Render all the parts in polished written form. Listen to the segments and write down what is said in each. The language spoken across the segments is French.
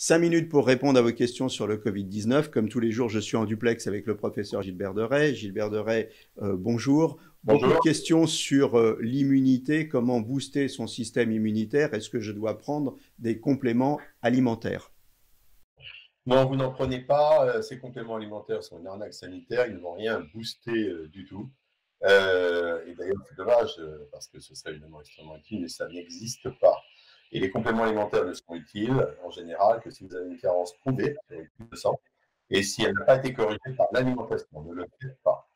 5 minutes pour répondre à vos questions sur le Covid-19. Comme tous les jours, je suis en duplex avec le professeur Gilbert Deray. Gilbert Deray, bonjour. Beaucoup de Bonjour. questions sur l'immunité, comment booster son système immunitaire. Est-ce que je dois prendre des compléments alimentaires? Non, vous n'en prenez pas. Ces compléments alimentaires sont une arnaque sanitaire. Ils ne vont rien booster du tout. Et d'ailleurs, c'est dommage parce que ce serait évidemment extrêmement utile, mais ça n'existe pas. Et les compléments alimentaires ne sont utiles en général que si vous avez une carence prouvée sur une prise de sang et si elle n'a pas été corrigée par l'alimentation. Ne le faites pas.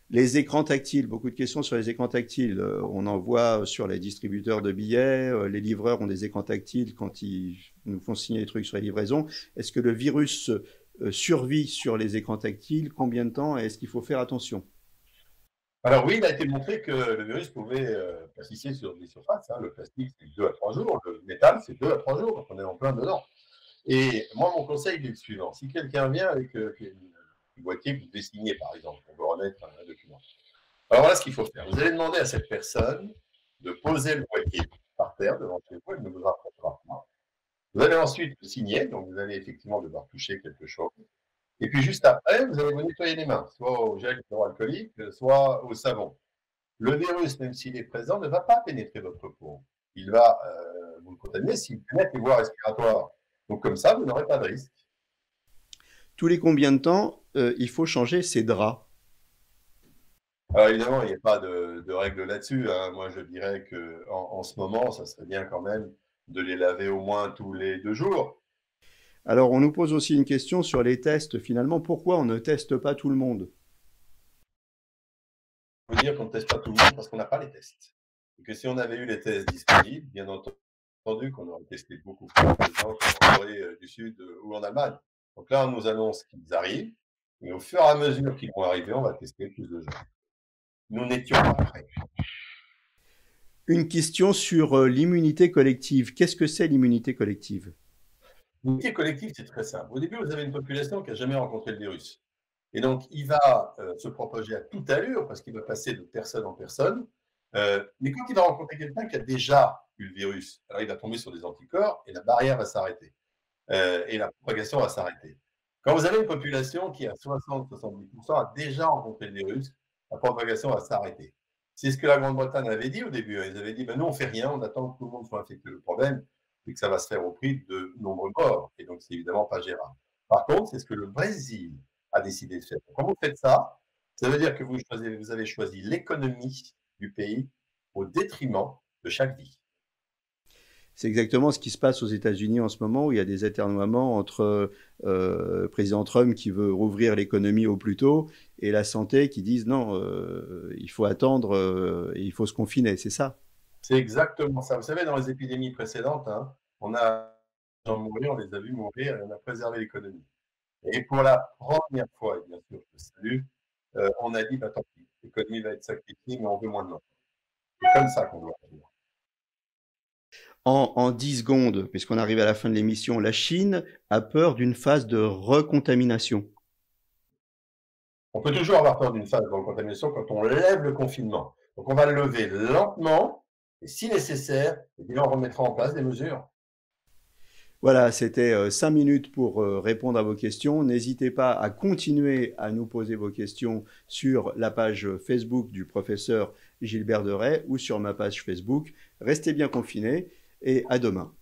Les écrans tactiles, beaucoup de questions sur les écrans tactiles. On en voit sur les distributeurs de billets. Les livreurs ont des écrans tactiles quand ils nous font signer des trucs sur les livraisons. Est-ce que le virus survit sur les écrans tactiles? Combien de temps? Est-ce qu'il faut faire attention? Alors oui, il a été montré que le virus pouvait persister sur des surfaces. Le plastique, c'est 2 à 3 jours. Le métal, c'est 2 à 3 jours. Donc on est en plein dedans. Et moi, mon conseil est le suivant. Si quelqu'un vient avec une boîtier que vous devez signer, par exemple, on veut remettre un document. Alors voilà ce qu'il faut faire. Vous allez demander à cette personne de poser le boîtier par terre devant chez vous, elle ne vous approchera pas. Vous allez ensuite le signer, donc vous allez effectivement devoir toucher quelque chose. Et puis juste après, vous allez vous nettoyer les mains, soit au gel hydroalcoolique, soit au savon. Le virus, même s'il est présent, ne va pas pénétrer votre peau. Il va vous le contaminer s'il pénètre les voies respiratoires. Donc comme ça, vous n'aurez pas de risque. Tous les combien de temps il faut changer ses draps? Alors évidemment, il n'y a pas de règle là-dessus. Moi, je dirais qu'en ce moment, ça serait bien quand même de les laver au moins tous les 2 jours. Alors, on nous pose aussi une question sur les tests. Finalement, pourquoi on ne teste pas tout le monde? Il faut dire qu'on ne teste pas tout le monde parce qu'on n'a pas les tests. Et que si on avait eu les tests disponibles, bien entendu qu'on aurait testé beaucoup plus de gens en Corée du Sud ou en Allemagne. Donc là, on nous annonce qu'ils arrivent. Et au fur et à mesure qu'ils vont arriver, on va tester plus de gens. Nous n'étions pas prêts. Une question sur l'immunité collective. Qu'est-ce que c'est l'immunité collective? L'immunité collective, c'est très simple. Au début, vous avez une population qui n'a jamais rencontré le virus. Et donc, il va se propager à toute allure parce qu'il va passer de personne en personne. Mais quand il va rencontrer quelqu'un qui a déjà eu le virus, alors il va tomber sur des anticorps et la barrière va s'arrêter. Et la propagation va s'arrêter. Quand vous avez une population qui à 60-70% a déjà rencontré le virus, la propagation va s'arrêter. C'est ce que la Grande-Bretagne avait dit au début. Ils avaient dit, ben, nous, on ne fait rien, on attend que tout le monde soit infecté. Le problème, c'est que ça va se faire au prix de nombreux morts. Et donc, c'est évidemment pas gérable. Par contre, c'est ce que le Brésil a décidé de faire. Quand vous faites ça, ça veut dire que vous avez choisi l'économie du pays au détriment de chaque vie. C'est exactement ce qui se passe aux États-Unis en ce moment, où il y a des atermoiements entre le président Trump qui veut rouvrir l'économie au plus tôt et la santé qui disent non, il faut attendre et il faut se confiner, c'est ça? C'est exactement ça. Vous savez, dans les épidémies précédentes, on a des gens mourir, on les a vus mourir et on a préservé l'économie. Et pour la première fois, et bien sûr, je salue, on a dit, bah, tant pis, l'économie va être sacrifiée, mais on veut moins de morts. C'est comme ça qu'on doit faire. En 10 secondes, puisqu'on arrive à la fin de l'émission, la Chine a peur d'une phase de recontamination. On peut toujours avoir peur d'une phase de contamination quand on lève le confinement. Donc on va le lever lentement et si nécessaire, eh bien, on remettra en place des mesures. Voilà, c'était 5 minutes pour répondre à vos questions. N'hésitez pas à continuer à nous poser vos questions sur la page Facebook du professeur Gilbert Deray ou sur ma page Facebook. Restez bien confinés et à demain.